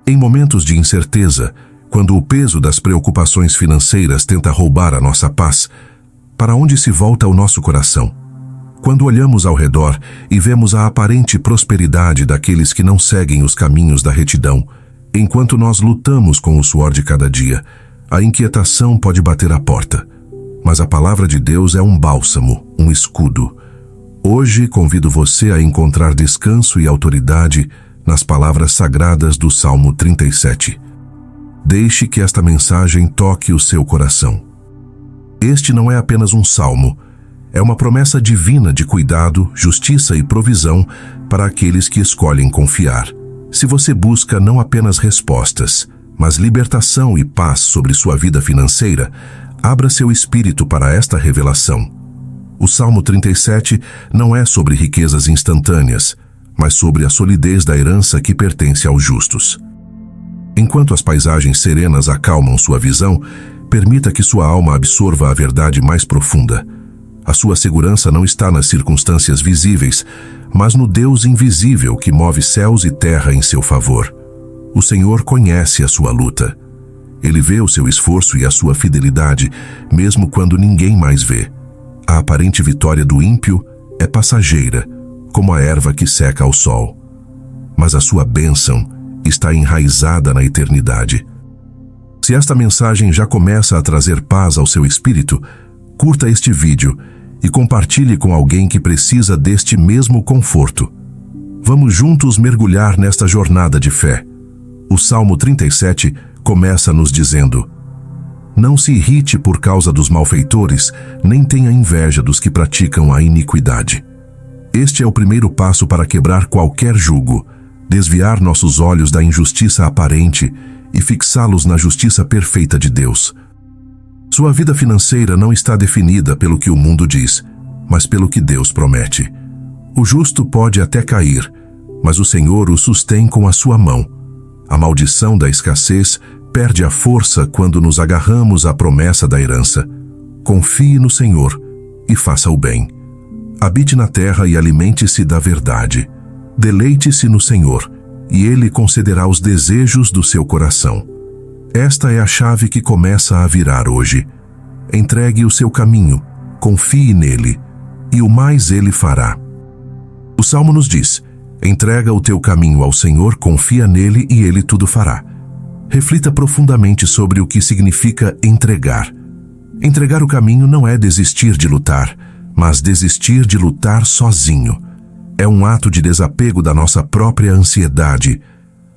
Em momentos de incerteza, quando o peso das preocupações financeiras tenta roubar a nossa paz, para onde se volta o nosso coração? Quando olhamos ao redor e vemos a aparente prosperidade daqueles que não seguem os caminhos da retidão, enquanto nós lutamos com o suor de cada dia, a inquietação pode bater à porta. Mas a palavra de Deus é um bálsamo, um escudo. Hoje convido você a encontrar descanso e autoridade nas palavras sagradas do Salmo 37. Deixe que esta mensagem toque o seu coração. Este não é apenas um salmo, é uma promessa divina de cuidado, justiça e provisão para aqueles que escolhem confiar. Se você busca não apenas respostas, mas libertação e paz sobre sua vida financeira, abra seu espírito para esta revelação. O Salmo 37 não é sobre riquezas instantâneas, mas sobre a solidez da herança que pertence aos justos. Enquanto as paisagens serenas acalmam sua visão, permita que sua alma absorva a verdade mais profunda. A sua segurança não está nas circunstâncias visíveis, mas no Deus invisível que move céus e terra em seu favor. O Senhor conhece a sua luta. Ele vê o seu esforço e a sua fidelidade, mesmo quando ninguém mais vê. A aparente vitória do ímpio é passageira, como a erva que seca ao sol. Mas a sua bênção está enraizada na eternidade. Se esta mensagem já começa a trazer paz ao seu espírito, curta este vídeo e compartilhe com alguém que precisa deste mesmo conforto. Vamos juntos mergulhar nesta jornada de fé. O Salmo 37 começa nos dizendo: Não se irrite por causa dos malfeitores, nem tenha inveja dos que praticam a iniquidade. Este é o primeiro passo para quebrar qualquer jugo, desviar nossos olhos da injustiça aparente e fixá-los na justiça perfeita de Deus. Sua vida financeira não está definida pelo que o mundo diz, mas pelo que Deus promete. O justo pode até cair, mas o Senhor o sustém com a sua mão. A maldição da escassez perde a força quando nos agarramos à promessa da herança. Confie no Senhor e faça o bem. Habite na terra e alimente-se da verdade. Deleite-se no Senhor, e Ele concederá os desejos do seu coração. Esta é a chave que começa a virar hoje. Entregue o seu caminho, confie nele, e o mais Ele fará. O Salmo nos diz: entrega o teu caminho ao Senhor, confia nele e Ele tudo fará. Reflita profundamente sobre o que significa entregar. Entregar o caminho não é desistir de lutar, mas desistir de lutar sozinho. É um ato de desapego da nossa própria ansiedade,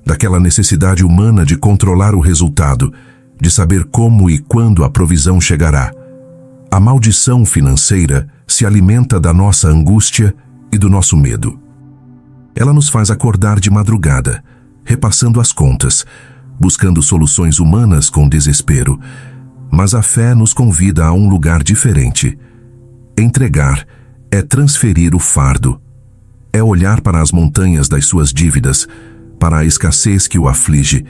daquela necessidade humana de controlar o resultado, de saber como e quando a provisão chegará. A maldição financeira se alimenta da nossa angústia e do nosso medo. Ela nos faz acordar de madrugada, repassando as contas, buscando soluções humanas com desespero. Mas a fé nos convida a um lugar diferente. Entregar é transferir o fardo. É olhar para as montanhas das suas dívidas, para a escassez que o aflige,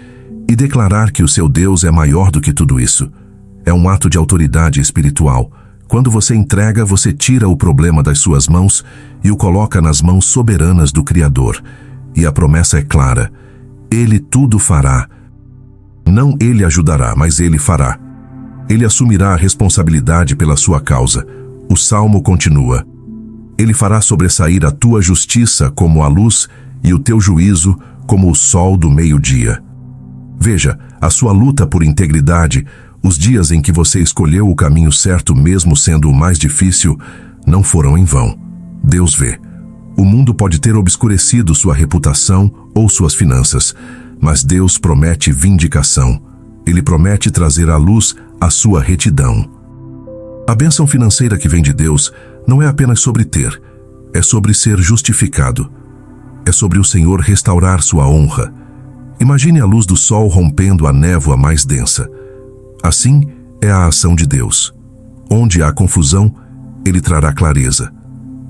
e declarar que o seu Deus é maior do que tudo isso. É um ato de autoridade espiritual. Quando você entrega, você tira o problema das suas mãos e o coloca nas mãos soberanas do Criador. E a promessa é clara: Ele tudo fará. Não Ele ajudará, mas Ele fará. Ele assumirá a responsabilidade pela sua causa. O Salmo continua: Ele fará sobressair a tua justiça como a luz e o teu juízo como o sol do meio-dia. Veja, a sua luta por integridade, os dias em que você escolheu o caminho certo mesmo sendo o mais difícil, não foram em vão. Deus vê. O mundo pode ter obscurecido sua reputação ou suas finanças, mas Deus promete vindicação. Ele promete trazer à luz a sua retidão. A bênção financeira que vem de Deus não é apenas sobre ter, é sobre ser justificado. É sobre o Senhor restaurar sua honra. Imagine a luz do sol rompendo a névoa mais densa. Assim é a ação de Deus. Onde há confusão, Ele trará clareza.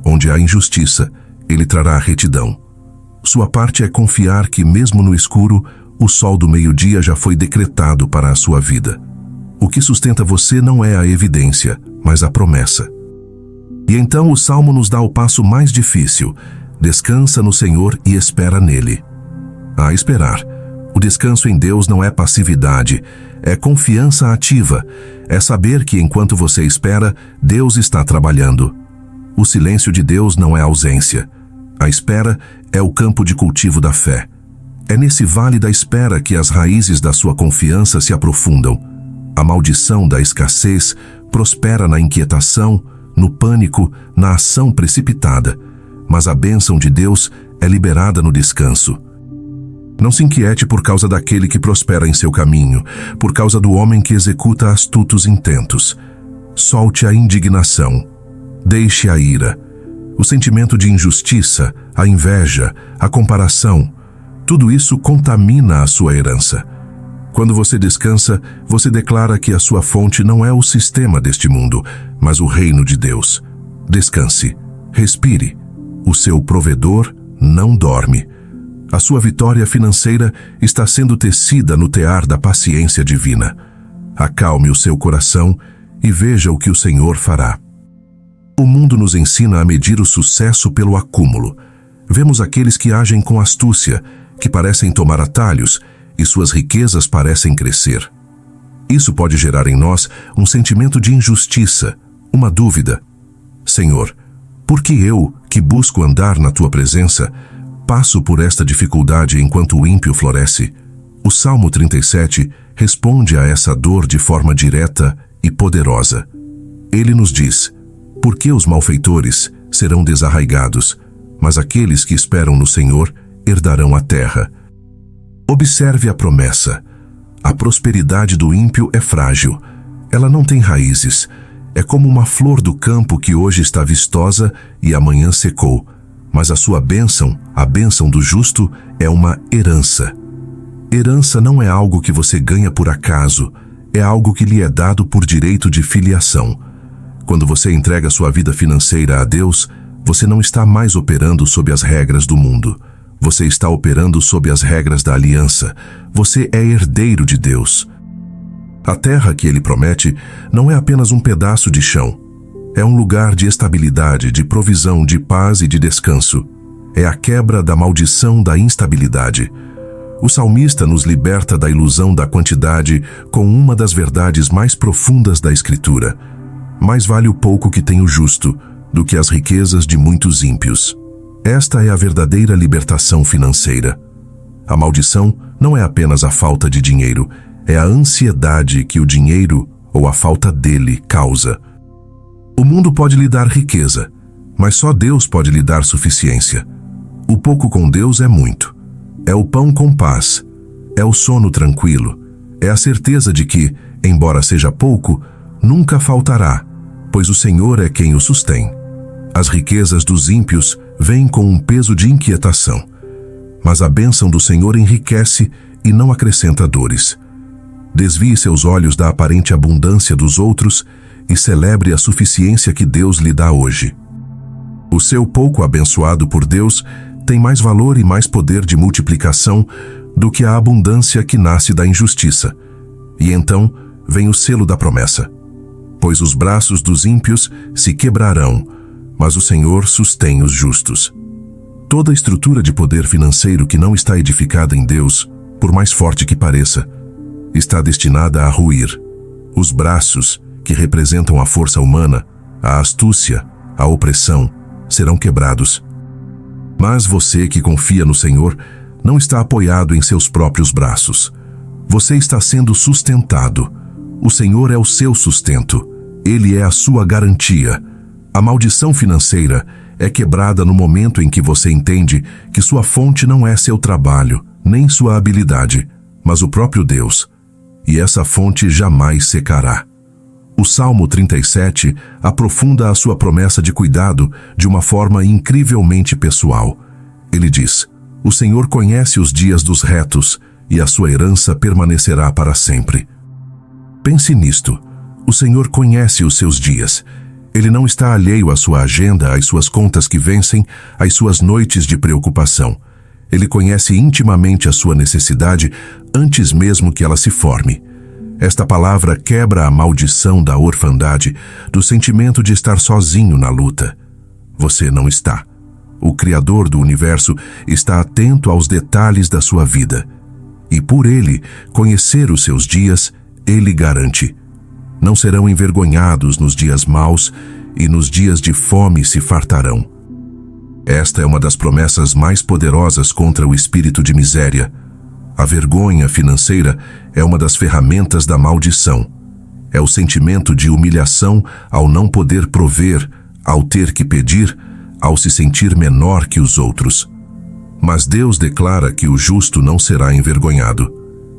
Onde há injustiça, Ele trará retidão. Sua parte é confiar que, mesmo no escuro, o sol do meio-dia já foi decretado para a sua vida. O que sustenta você não é a evidência, mas a promessa. E então o Salmo nos dá o passo mais difícil: descansa no Senhor e espera nele. A esperar, O descanso em Deus não é passividade, é confiança ativa, é saber que enquanto você espera, Deus está trabalhando. O silêncio de Deus não é ausência. A espera é o campo de cultivo da fé. É nesse vale da espera que as raízes da sua confiança se aprofundam. A maldição da escassez prospera na inquietação, no pânico, na ação precipitada, mas a bênção de Deus é liberada no descanso. Não se inquiete por causa daquele que prospera em seu caminho, por causa do homem que executa astutos intentos. Solte a indignação. Deixe a ira. O sentimento de injustiça, a inveja, a comparação, tudo isso contamina a sua herança. Quando você descansa, você declara que a sua fonte não é o sistema deste mundo, mas o reino de Deus. Descanse. Respire. O seu provedor não dorme. A sua vitória financeira está sendo tecida no tear da paciência divina. Acalme o seu coração e veja o que o Senhor fará. O mundo nos ensina a medir o sucesso pelo acúmulo. Vemos aqueles que agem com astúcia, que parecem tomar atalhos, e suas riquezas parecem crescer. Isso pode gerar em nós um sentimento de injustiça, uma dúvida. Senhor, por que eu, que busco andar na Tua presença, passo por esta dificuldade enquanto o ímpio floresce? O Salmo 37 responde a essa dor de forma direta e poderosa. Ele nos diz: por que os malfeitores serão desarraigados, mas aqueles que esperam no Senhor herdarão a terra? Observe a promessa. A prosperidade do ímpio é frágil. Ela não tem raízes. É como uma flor do campo que hoje está vistosa e amanhã secou. Mas a sua bênção, a bênção do justo, é uma herança. Herança não é algo que você ganha por acaso. É algo que lhe é dado por direito de filiação. Quando você entrega sua vida financeira a Deus, você não está mais operando sob as regras do mundo. Você está operando sob as regras da aliança. Você é herdeiro de Deus. A terra que Ele promete não é apenas um pedaço de chão. É um lugar de estabilidade, de provisão, de paz e de descanso. É a quebra da maldição da instabilidade. O salmista nos liberta da ilusão da quantidade com uma das verdades mais profundas da Escritura. Mais vale o pouco que tem o justo do que as riquezas de muitos ímpios. Esta é a verdadeira libertação financeira. A maldição não é apenas a falta de dinheiro, é a ansiedade que o dinheiro ou a falta dele causa. O mundo pode lhe dar riqueza, mas só Deus pode lhe dar suficiência. O pouco com Deus é muito. É o pão com paz, é o sono tranquilo, é a certeza de que, embora seja pouco, nunca faltará, pois o Senhor é quem o sustém. As riquezas dos ímpios vêm com um peso de inquietação, mas a bênção do Senhor enriquece e não acrescenta dores. Desvie seus olhos da aparente abundância dos outros e celebre a suficiência que Deus lhe dá hoje. O seu pouco abençoado por Deus tem mais valor e mais poder de multiplicação do que a abundância que nasce da injustiça. E então vem o selo da promessa. Pois os braços dos ímpios se quebrarão, mas o Senhor sustém os justos. Toda estrutura de poder financeiro que não está edificada em Deus, por mais forte que pareça, está destinada a ruir. Os braços, que representam a força humana, a astúcia, a opressão, serão quebrados. Mas você que confia no Senhor não está apoiado em seus próprios braços. Você está sendo sustentado. O Senhor é o seu sustento. Ele é a sua garantia. A maldição financeira é quebrada no momento em que você entende que sua fonte não é seu trabalho, nem sua habilidade, mas o próprio Deus. E essa fonte jamais secará. O Salmo 37 aprofunda a sua promessa de cuidado de uma forma incrivelmente pessoal. Ele diz: o Senhor conhece os dias dos retos e a sua herança permanecerá para sempre. Pense nisto. O Senhor conhece os seus dias. Ele não está alheio à sua agenda, às suas contas que vencem, às suas noites de preocupação. Ele conhece intimamente a sua necessidade antes mesmo que ela se forme. Esta palavra quebra a maldição da orfandade, do sentimento de estar sozinho na luta. Você não está. O Criador do universo está atento aos detalhes da sua vida. e por ele conhecer os seus dias, ele garante: não serão envergonhados nos dias maus, e nos dias de fome se fartarão. Esta é uma das promessas mais poderosas contra o espírito de miséria. A vergonha financeira é uma das ferramentas da maldição. É o sentimento de humilhação ao não poder prover, ao ter que pedir, ao se sentir menor que os outros. Mas Deus declara que o justo não será envergonhado.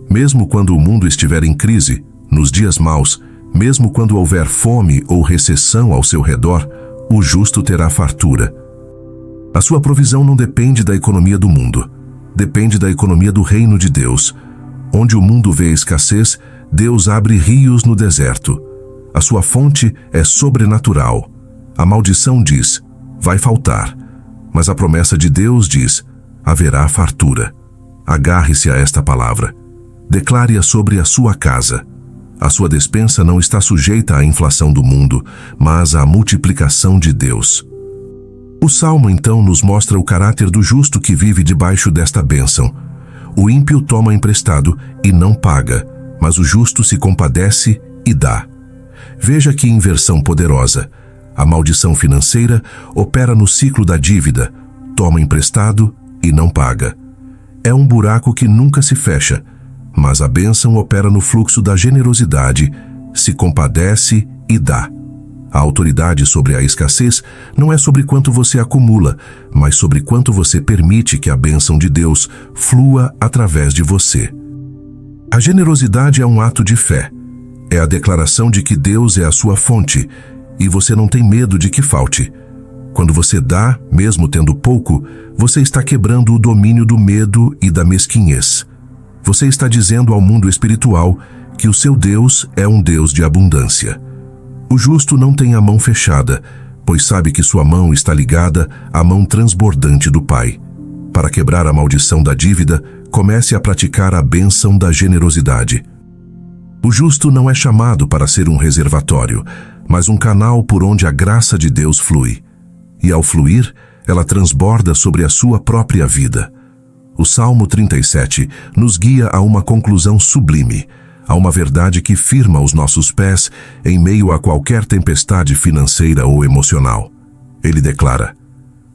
Mesmo quando o mundo estiver em crise, nos dias maus, mesmo quando houver fome ou recessão ao seu redor, o justo terá fartura. A sua provisão não depende da economia do mundo. Depende da economia do reino de Deus. Onde o mundo vê escassez, Deus abre rios no deserto. A sua fonte é sobrenatural. A maldição diz: vai faltar. Mas a promessa de Deus diz: haverá fartura. Agarre-se a esta palavra. Declare-a sobre a sua casa. A sua despensa não está sujeita à inflação do mundo, mas à multiplicação de Deus. O Salmo, então, nos mostra o caráter do justo que vive debaixo desta bênção. O ímpio toma emprestado e não paga, mas o justo se compadece e dá. Veja que inversão poderosa. A maldição financeira opera no ciclo da dívida, toma emprestado e não paga. É um buraco que nunca se fecha, mas a bênção opera no fluxo da generosidade, se compadece e dá. A autoridade sobre a escassez não é sobre quanto você acumula, mas sobre quanto você permite que a bênção de Deus flua através de você. A generosidade é um ato de fé. É a declaração de que Deus é a sua fonte e você não tem medo de que falte. Quando você dá, mesmo tendo pouco, você está quebrando o domínio do medo e da mesquinhez. Você está dizendo ao mundo espiritual que o seu Deus é um Deus de abundância. O justo não tem a mão fechada, pois sabe que sua mão está ligada à mão transbordante do Pai. Para quebrar a maldição da dívida, comece a praticar a bênção da generosidade. O justo não é chamado para ser um reservatório, mas um canal por onde a graça de Deus flui. E ao fluir, ela transborda sobre a sua própria vida. O Salmo 37 nos guia a uma conclusão sublime, a uma verdade que firma os nossos pés em meio a qualquer tempestade financeira ou emocional. Ele declara: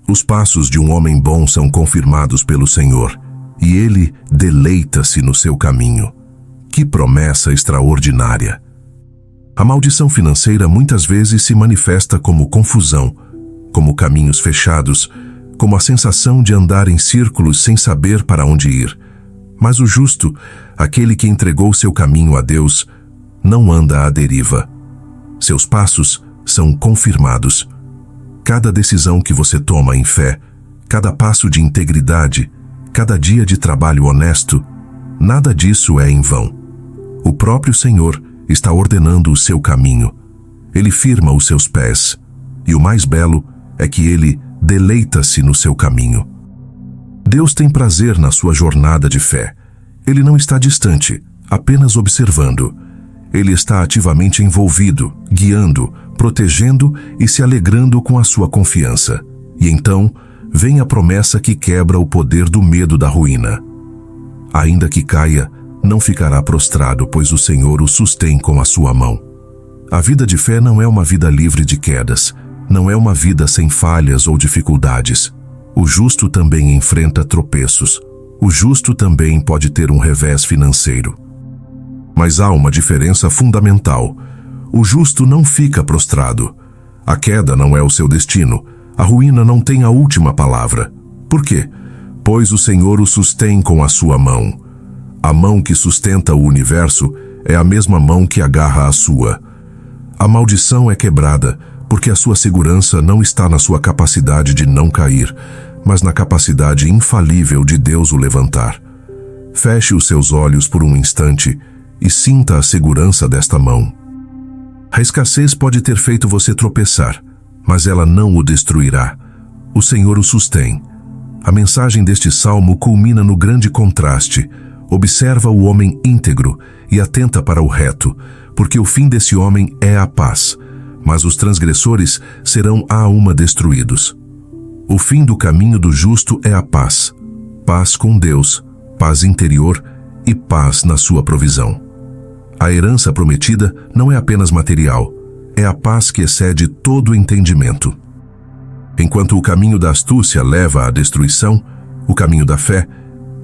os passos de um homem bom são confirmados pelo Senhor, e ele deleita-se no seu caminho. Que promessa extraordinária! A maldição financeira muitas vezes se manifesta como confusão, como caminhos fechados, como a sensação de andar em círculos sem saber para onde ir. Mas o justo, aquele que entregou seu caminho a Deus, não anda à deriva. Seus passos são confirmados. Cada decisão que você toma em fé, cada passo de integridade, cada dia de trabalho honesto, nada disso é em vão. O próprio Senhor está ordenando o seu caminho. Ele firma os seus pés. E o mais belo é que ele deleita-se no seu caminho. Deus tem prazer na sua jornada de fé. Ele não está distante, apenas observando. Ele está ativamente envolvido, guiando, protegendo e se alegrando com a sua confiança. E então, vem a promessa que quebra o poder do medo da ruína. Ainda que caia, não ficará prostrado, pois o Senhor o sustém com a sua mão. A vida de fé não é uma vida livre de quedas, não é uma vida sem falhas ou dificuldades. O justo também enfrenta tropeços. O justo também pode ter um revés financeiro. Mas há uma diferença fundamental. O justo não fica prostrado. A queda não é o seu destino. A ruína não tem a última palavra. Por quê? Pois o Senhor o sustém com a sua mão. A mão que sustenta o universo é a mesma mão que agarra a sua. A maldição é quebrada, porque a sua segurança não está na sua capacidade de não cair, mas na capacidade infalível de Deus o levantar. Feche os seus olhos por um instante e sinta a segurança desta mão. A escassez pode ter feito você tropeçar, mas ela não o destruirá. O Senhor o sustém. A mensagem deste salmo culmina no grande contraste. Observa o homem íntegro e atenta para o reto, porque o fim desse homem é a paz, mas os transgressores serão a uma destruídos. O fim do caminho do justo é a paz, paz com Deus, paz interior e paz na sua provisão. A herança prometida não é apenas material, é a paz que excede todo entendimento. Enquanto o caminho da astúcia leva à destruição, o caminho da fé,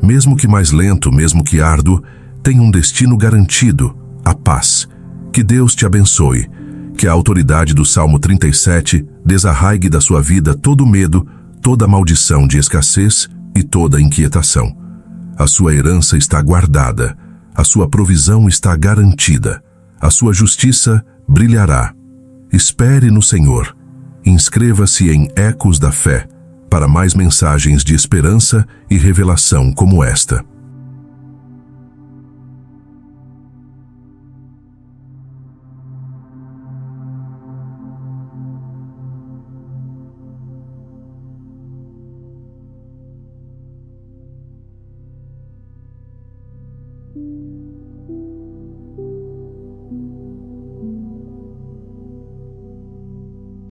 mesmo que mais lento, mesmo que árduo, tem um destino garantido, a paz. Que Deus te abençoe, que a autoridade do Salmo 37 desarraigue da sua vida todo o medo, toda a maldição de escassez e toda a inquietação. A sua herança está guardada, a sua provisão está garantida, a sua justiça brilhará. Espere no Senhor. Inscreva-se em Ecos da Fé para mais mensagens de esperança e revelação como esta.